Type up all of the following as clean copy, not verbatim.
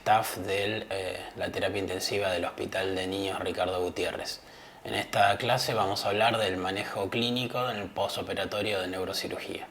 staff de la terapia intensiva del Hospital de Niños Ricardo Gutiérrez. En esta clase vamos a hablar del manejo clínico en el postoperatorio de neurocirugía.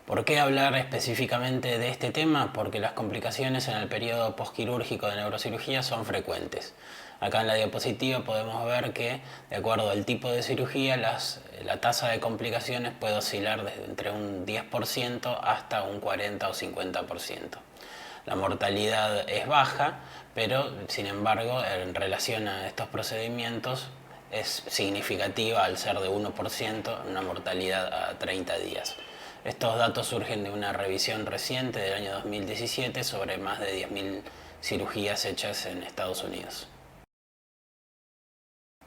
¿Por qué hablar específicamente de este tema? Porque las complicaciones en el periodo postquirúrgico de neurocirugía son frecuentes. Acá en la diapositiva podemos ver que, de acuerdo al tipo de cirugía, la tasa de complicaciones puede oscilar desde entre un 10% hasta un 40 o 50%. La mortalidad es baja, pero sin embargo, en relación a estos procedimientos, es significativa al ser de 1% una mortalidad a 30 días. Estos datos surgen de una revisión reciente del año 2017 sobre más de 10.000 cirugías hechas en Estados Unidos.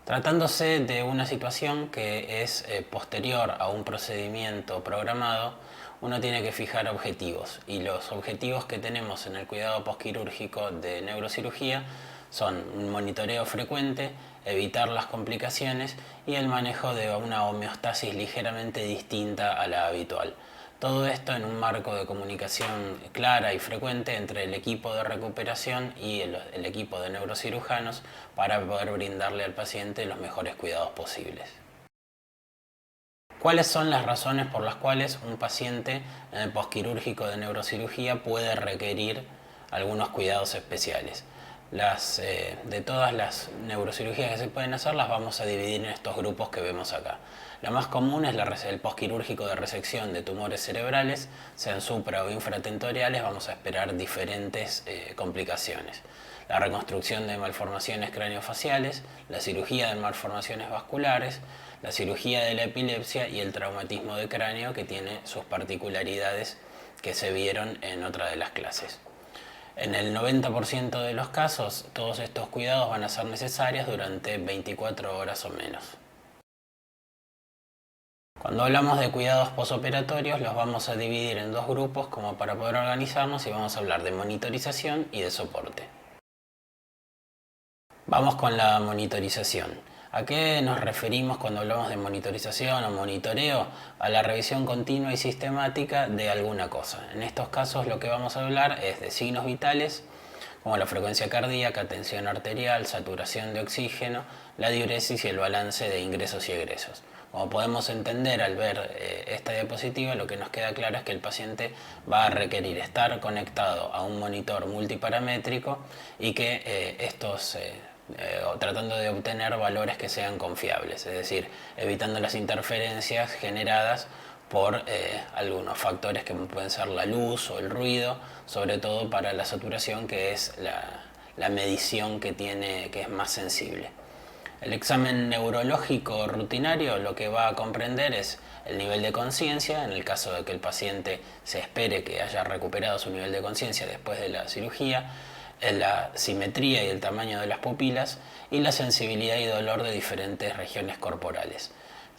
Tratándose de una situación que es posterior a un procedimiento programado, uno tiene que fijar objetivos, y los objetivos que tenemos en el cuidado postquirúrgico de neurocirugía son un monitoreo frecuente, evitar las complicaciones y el manejo de una homeostasis ligeramente distinta a la habitual. Todo esto en un marco de comunicación clara y frecuente entre el equipo de recuperación y el equipo de neurocirujanos para poder brindarle al paciente los mejores cuidados posibles. ¿Cuáles son las razones por las cuales un paciente en el postquirúrgico de neurocirugía puede requerir algunos cuidados especiales? De todas las neurocirugías que se pueden hacer, las vamos a dividir en estos grupos que vemos acá. La más común es el postquirúrgico de resección de tumores cerebrales, sean supra o infratentoriales. Vamos a esperar diferentes complicaciones. La reconstrucción de malformaciones craneofaciales, la cirugía de malformaciones vasculares, la cirugía de la epilepsia y el traumatismo de cráneo, que tiene sus particularidades que se vieron en otra de las clases. En el 90% de los casos, todos estos cuidados van a ser necesarios durante 24 horas o menos. Cuando hablamos de cuidados posoperatorios, los vamos a dividir en dos grupos como para poder organizarnos, y vamos a hablar de monitorización y de soporte. Vamos con la monitorización. ¿A qué nos referimos cuando hablamos de monitorización o monitoreo? A la revisión continua y sistemática de alguna cosa. En estos casos lo que vamos a hablar es de signos vitales como la frecuencia cardíaca, tensión arterial, saturación de oxígeno, la diuresis y el balance de ingresos y egresos. Como podemos entender al ver esta diapositiva, lo que nos queda claro es que el paciente va a requerir estar conectado a un monitor multiparamétrico y que tratando de obtener valores que sean confiables, es decir, evitando las interferencias generadas por algunos factores que pueden ser la luz o el ruido, sobre todo para la saturación, que es la medición que es más sensible. El examen neurológico rutinario lo que va a comprender es el nivel de conciencia, en el caso de que el paciente se espere que haya recuperado su nivel de conciencia después de la cirugía, la simetría y el tamaño de las pupilas y la sensibilidad y dolor de diferentes regiones corporales.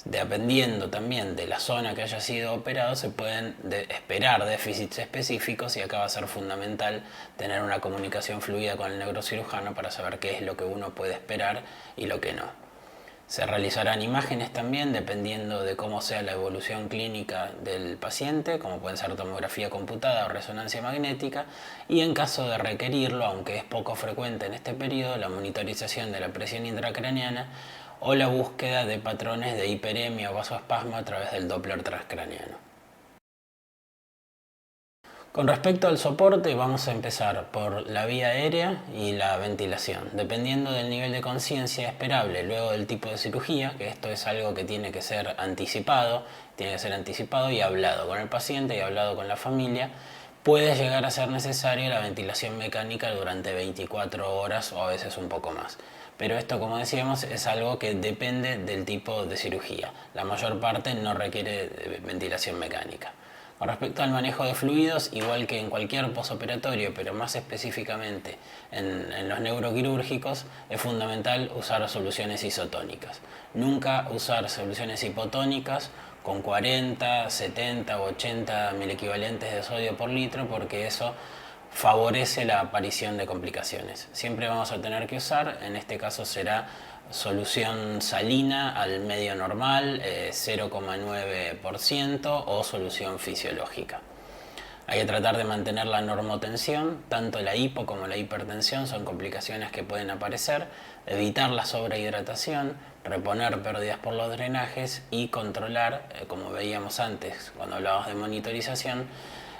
Dependiendo también de la zona que haya sido operado, se pueden esperar déficits específicos, y acá va a ser fundamental tener una comunicación fluida con el neurocirujano para saber qué es lo que uno puede esperar y lo que no. Se realizarán imágenes también dependiendo de cómo sea la evolución clínica del paciente, como pueden ser tomografía computada o resonancia magnética, y en caso de requerirlo, aunque es poco frecuente en este periodo, la monitorización de la presión intracraneana o la búsqueda de patrones de hiperemia o vasoespasmo a través del Doppler transcraneano. Con respecto al soporte, vamos a empezar por la vía aérea y la ventilación, dependiendo del nivel de conciencia esperable luego del tipo de cirugía, que esto es algo que tiene que ser anticipado y hablado con el paciente y hablado con la familia. Puede llegar a ser necesaria la ventilación mecánica durante 24 horas o a veces un poco más. Pero esto, como decíamos, es algo que depende del tipo de cirugía. La mayor parte no requiere ventilación mecánica. Con respecto al manejo de fluidos, igual que en cualquier posoperatorio, pero más específicamente en los neuroquirúrgicos, es fundamental usar soluciones isotónicas. Nunca usar soluciones hipotónicas con 40, 70 o 80 milequivalentes de sodio por litro, porque eso favorece la aparición de complicaciones. Siempre vamos a tener que usar, en este caso será solución salina al medio normal, 0,9%, o solución fisiológica. Hay que tratar de mantener la normotensión, tanto la hipo como la hipertensión son complicaciones que pueden aparecer, evitar la sobrehidratación, reponer pérdidas por los drenajes y controlar, como veíamos antes cuando hablábamos de monitorización,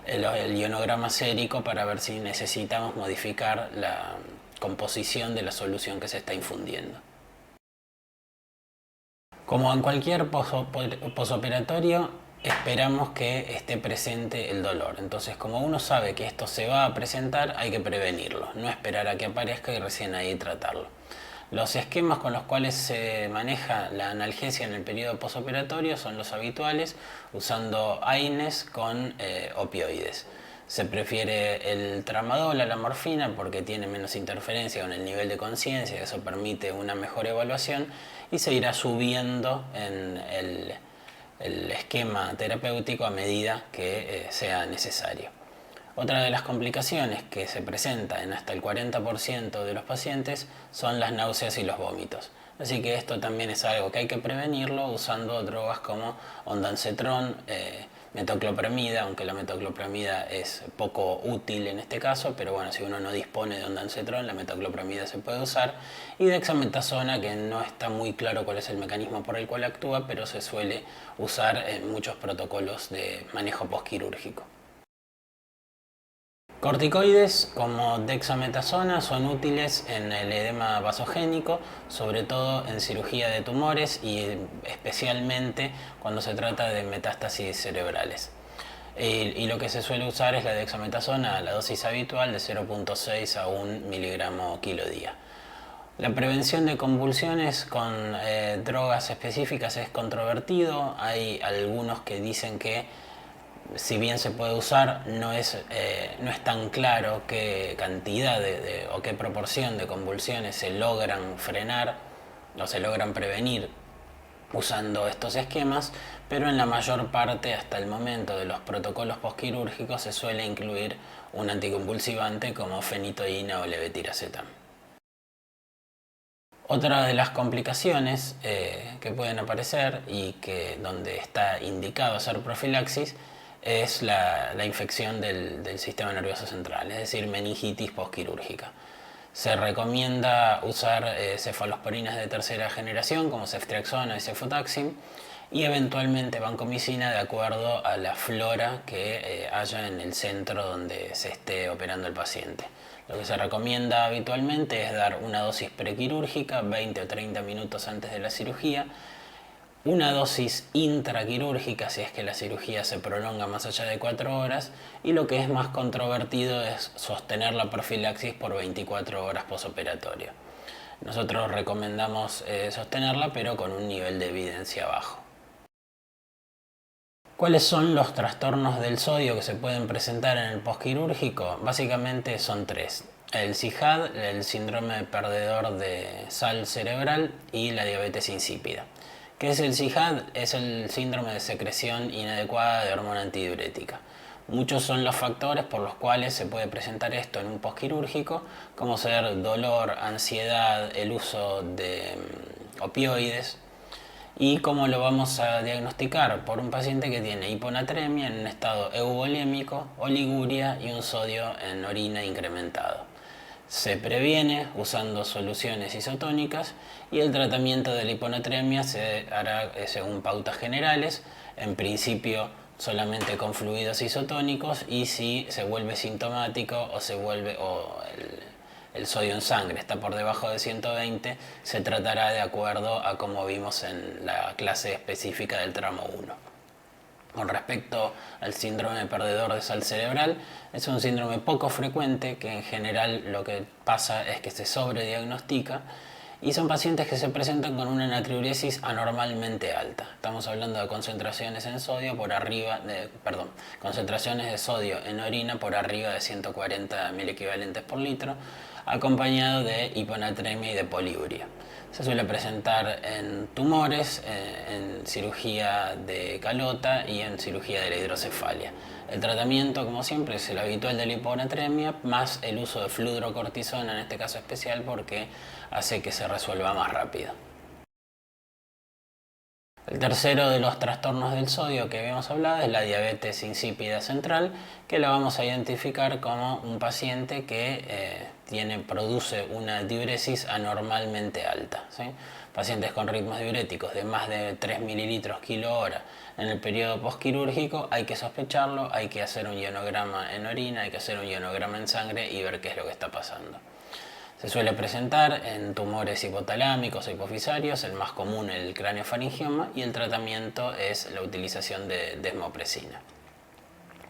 el ionograma sérico para ver si necesitamos modificar la composición de la solución que se está infundiendo. Como en cualquier posoperatorio, esperamos que esté presente el dolor. Entonces, como uno sabe que esto se va a presentar, hay que prevenirlo, no esperar a que aparezca y recién ahí tratarlo. Los esquemas con los cuales se maneja la analgesia en el periodo posoperatorio son los habituales, usando AINES con opioides. Se prefiere el tramadol a la morfina porque tiene menos interferencia con el nivel de conciencia, eso permite una mejor evaluación y se irá subiendo en el esquema terapéutico a medida que sea necesario. Otra de las complicaciones que se presenta en hasta el 40% de los pacientes son las náuseas y los vómitos. Así que esto también es algo que hay que prevenirlo usando drogas como ondansetron, metoclopramida, aunque la metoclopramida es poco útil en este caso, pero bueno, si uno no dispone de ondansetron, la metoclopramida se puede usar, y dexametasona, que no está muy claro cuál es el mecanismo por el cual actúa, pero se suele usar en muchos protocolos de manejo postquirúrgico. Corticoides como dexametasona son útiles en el edema vasogénico, sobre todo en cirugía de tumores y especialmente cuando se trata de metástasis cerebrales. Y lo que se suele usar es la dexametasona a la dosis habitual de 0.6 a 1 miligramo kilo día. La prevención de convulsiones con drogas específicas es controvertido. Hay algunos que dicen que si bien se puede usar, no es tan claro qué cantidad o qué proporción de convulsiones se logran frenar o se logran prevenir usando estos esquemas, pero en la mayor parte hasta el momento de los protocolos postquirúrgicos se suele incluir un anticonvulsivante como fenitoína o levetiracetam. Otra de las complicaciones que pueden aparecer y que donde está indicado hacer profilaxis es la infección del sistema nervioso central, es decir, meningitis postquirúrgica. Se recomienda usar cefalosporinas de tercera generación como ceftriaxona y cefotaxim y eventualmente vancomicina de acuerdo a la flora que haya en el centro donde se esté operando el paciente. Lo que se recomienda habitualmente es dar una dosis prequirúrgica 20 o 30 minutos antes de la cirugía, una dosis intraquirúrgica si es que la cirugía se prolonga más allá de 4 horas, y lo que es más controvertido es sostener la profilaxis por 24 horas posoperatorio. Nosotros recomendamos sostenerla, pero con un nivel de evidencia bajo. ¿Cuáles son los trastornos del sodio que se pueden presentar en el postquirúrgico? Básicamente son 3. El CIHAD, el síndrome perdedor de sal cerebral, y la diabetes insípida. ¿Qué es el CIHAD? Es el síndrome de secreción inadecuada de hormona antidiurética. Muchos son los factores por los cuales se puede presentar esto en un postquirúrgico, como ser dolor, ansiedad, el uso de opioides. ¿Y cómo lo vamos a diagnosticar? Por un paciente que tiene hiponatremia en un estado euvolémico, oliguria y un sodio en orina incrementado. Se previene usando soluciones isotónicas y el tratamiento de la hiponatremia se hará según pautas generales, en principio solamente con fluidos isotónicos, y si se vuelve sintomático o el sodio en sangre está por debajo de 120, se tratará de acuerdo a como vimos en la clase específica del tramo 1. Con respecto al síndrome perdedor de sal cerebral, es un síndrome poco frecuente que en general lo que pasa es que se sobrediagnostica y son pacientes que se presentan con una natriuresis anormalmente alta. Estamos hablando de concentraciones en sodio concentraciones de sodio en orina por arriba de 140 miliequivalentes por litro, acompañado de hiponatremia y de poliuria. Se suele presentar en tumores, en cirugía de calota y en cirugía de la hidrocefalia. El tratamiento, como siempre, es el habitual de la hiponatremia más el uso de fludrocortisona, en este caso especial, porque hace que se resuelva más rápido. El tercero de los trastornos del sodio que habíamos hablado es la diabetes insípida central, que la vamos a identificar como un paciente que produce una diuresis anormalmente alta, ¿sí? Pacientes con ritmos diuréticos de más de 3 mililitros kilo hora en el periodo postquirúrgico hay que sospecharlo, hay que hacer un ionograma en orina, hay que hacer un ionograma en sangre y ver qué es lo que está pasando. Se suele presentar en tumores hipotalámicos o hipofisarios, el más común el craneofaringioma, y el tratamiento es la utilización de desmopresina.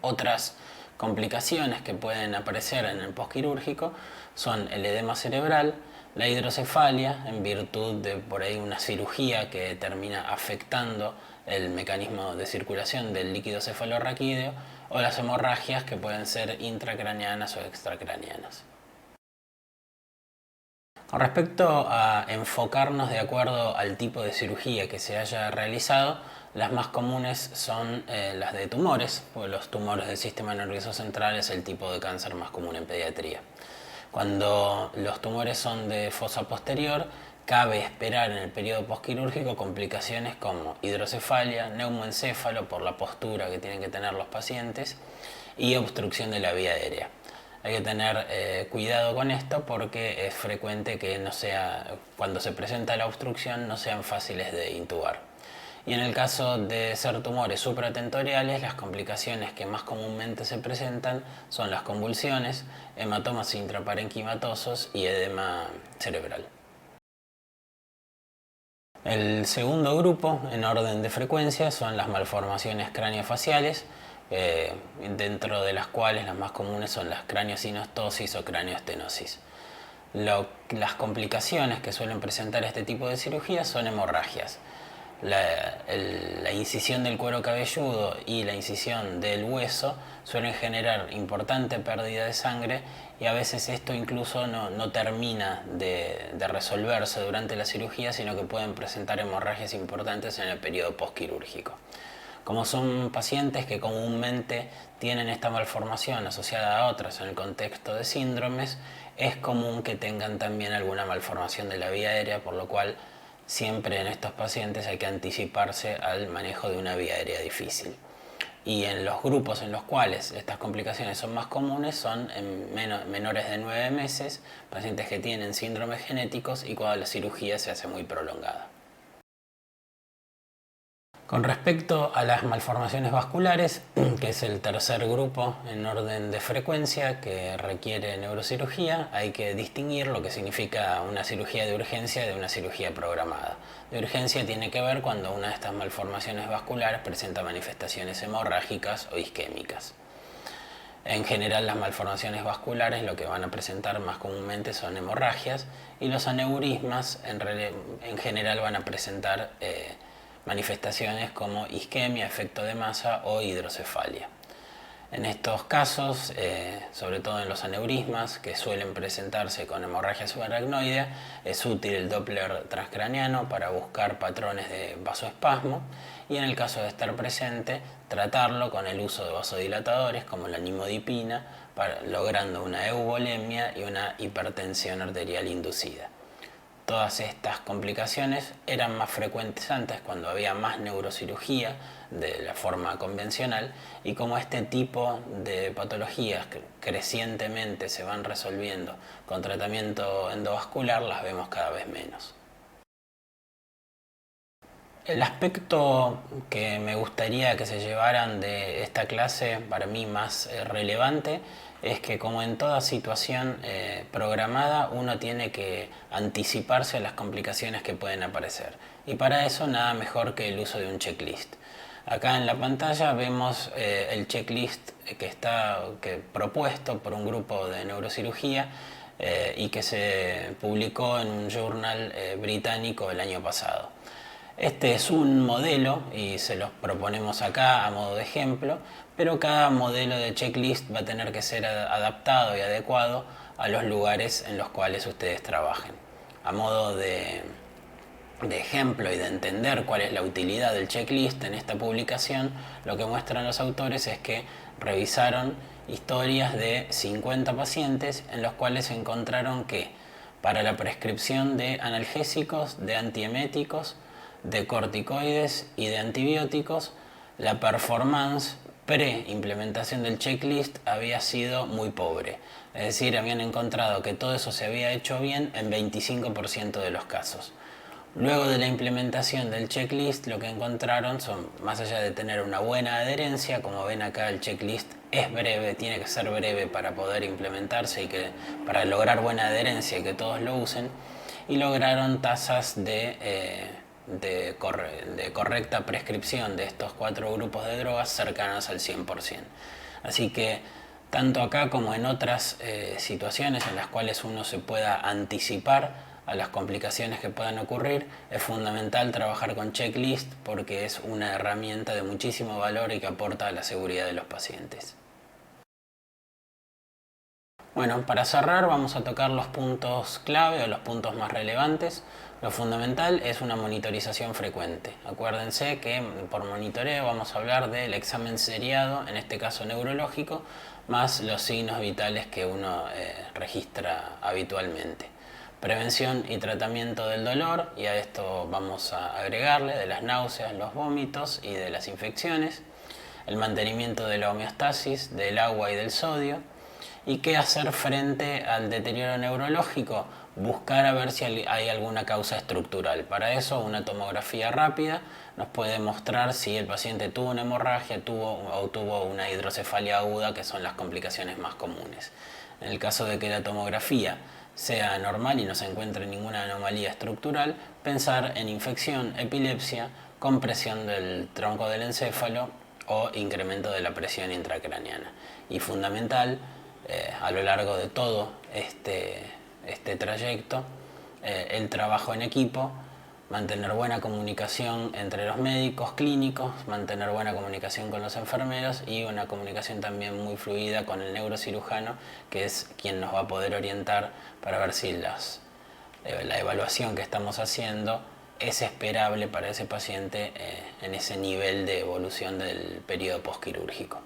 Otras complicaciones que pueden aparecer en el postquirúrgico son el edema cerebral, la hidrocefalia, en virtud de por ahí una cirugía que termina afectando el mecanismo de circulación del líquido cefalorraquídeo, o las hemorragias que pueden ser intracraneanas o extracraneanas. Con respecto a enfocarnos de acuerdo al tipo de cirugía que se haya realizado, las más comunes son las de tumores, porque los tumores del sistema nervioso central es el tipo de cáncer más común en pediatría. Cuando los tumores son de fosa posterior, cabe esperar en el periodo postquirúrgico complicaciones como hidrocefalia, neumoencéfalo por la postura que tienen que tener los pacientes y obstrucción de la vía aérea. Hay que tener cuidado con esto porque es frecuente que cuando se presenta la obstrucción no sean fáciles de intubar. Y en el caso de ser tumores supratentoriales, las complicaciones que más comúnmente se presentan son las convulsiones, hematomas intraparenquimatosos y edema cerebral. El segundo grupo en orden de frecuencia son las malformaciones craneofaciales, dentro de las cuales las más comunes son las craniosinostosis o cranioestenosis. Las complicaciones que suelen presentar este tipo de cirugías son hemorragias. La incisión del cuero cabelludo y la incisión del hueso suelen generar importante pérdida de sangre y a veces esto incluso no termina de resolverse durante la cirugía, sino que pueden presentar hemorragias importantes en el periodo postquirúrgico. Como son pacientes que comúnmente tienen esta malformación asociada a otras en el contexto de síndromes, es común que tengan también alguna malformación de la vía aérea, por lo cual siempre en estos pacientes hay que anticiparse al manejo de una vía aérea difícil. Y en los grupos en los cuales estas complicaciones son más comunes son en menores de 9 meses, pacientes que tienen síndromes genéticos y cuando la cirugía se hace muy prolongada. Con respecto a las malformaciones vasculares, que es el tercer grupo en orden de frecuencia que requiere neurocirugía, hay que distinguir lo que significa una cirugía de urgencia de una cirugía programada. De urgencia tiene que ver cuando una de estas malformaciones vasculares presenta manifestaciones hemorrágicas o isquémicas. En general, las malformaciones vasculares lo que van a presentar más comúnmente son hemorragias y los aneurismas en general van a presentar manifestaciones como isquemia, efecto de masa o hidrocefalia. En estos casos, sobre todo en los aneurismas, que suelen presentarse con hemorragia subaracnoidea, es útil el Doppler transcraneano para buscar patrones de vasoespasmo y en el caso de estar presente, tratarlo con el uso de vasodilatadores como la nimodipina, logrando una euvolemia y una hipertensión arterial inducida. Todas estas complicaciones eran más frecuentes antes cuando había más neurocirugía de la forma convencional y como este tipo de patologías crecientemente se van resolviendo con tratamiento endovascular, las vemos cada vez menos. El aspecto que me gustaría que se llevaran de esta clase, para mí más relevante, es que como en toda situación programada, uno tiene que anticiparse a las complicaciones que pueden aparecer. Y para eso nada mejor que el uso de un checklist. Acá en la pantalla vemos el checklist que está propuesto por un grupo de neurocirugía y que se publicó en un journal británico el año pasado. Este es un modelo y se los proponemos acá a modo de ejemplo, pero cada modelo de checklist va a tener que ser adaptado y adecuado a los lugares en los cuales ustedes trabajen. A modo de ejemplo y de entender cuál es la utilidad del checklist en esta publicación, lo que muestran los autores es que revisaron historias de 50 pacientes en los cuales encontraron que para la prescripción de analgésicos, de antieméticos, de corticoides y de antibióticos, la performance pre-implementación del checklist había sido muy pobre. Es decir, habían encontrado que todo eso se había hecho bien en 25% de los casos. Luego de la implementación del checklist, lo que encontraron son, más allá de tener una buena adherencia, como ven acá el checklist es breve, tiene que ser breve para poder implementarse y que para lograr buena adherencia y que todos lo usen, y lograron tasas de correcta prescripción de estos 4 grupos de drogas cercanas al 100%. Así que tanto acá como en otras situaciones en las cuales uno se pueda anticipar a las complicaciones que puedan ocurrir, es fundamental trabajar con checklist porque es una herramienta de muchísimo valor y que aporta a la seguridad de los pacientes. Bueno, para cerrar vamos a tocar los puntos clave o los puntos más relevantes. Lo fundamental es una monitorización frecuente. Acuérdense que por monitoreo vamos a hablar del examen seriado, en este caso neurológico, más los signos vitales que uno registra habitualmente. Prevención y tratamiento del dolor, y a esto vamos a agregarle de las náuseas, los vómitos y de las infecciones. El mantenimiento de la homeostasis, del agua y del sodio. ¿Y qué hacer frente al deterioro neurológico? Buscar a ver si hay alguna causa estructural. Para eso una tomografía rápida nos puede mostrar si el paciente tuvo una hemorragia tuvo una hidrocefalia aguda, que son las complicaciones más comunes. En el caso de que la tomografía sea normal y no se encuentre ninguna anomalía estructural, pensar en infección, epilepsia, compresión del tronco del encéfalo o incremento de la presión intracraneana. Y fundamental, a lo largo de todo este trayecto, el trabajo en equipo, mantener buena comunicación entre los médicos clínicos, mantener buena comunicación con los enfermeros y una comunicación también muy fluida con el neurocirujano, que es quien nos va a poder orientar para ver si la evaluación que estamos haciendo es esperable para ese paciente en ese nivel de evolución del periodo postquirúrgico.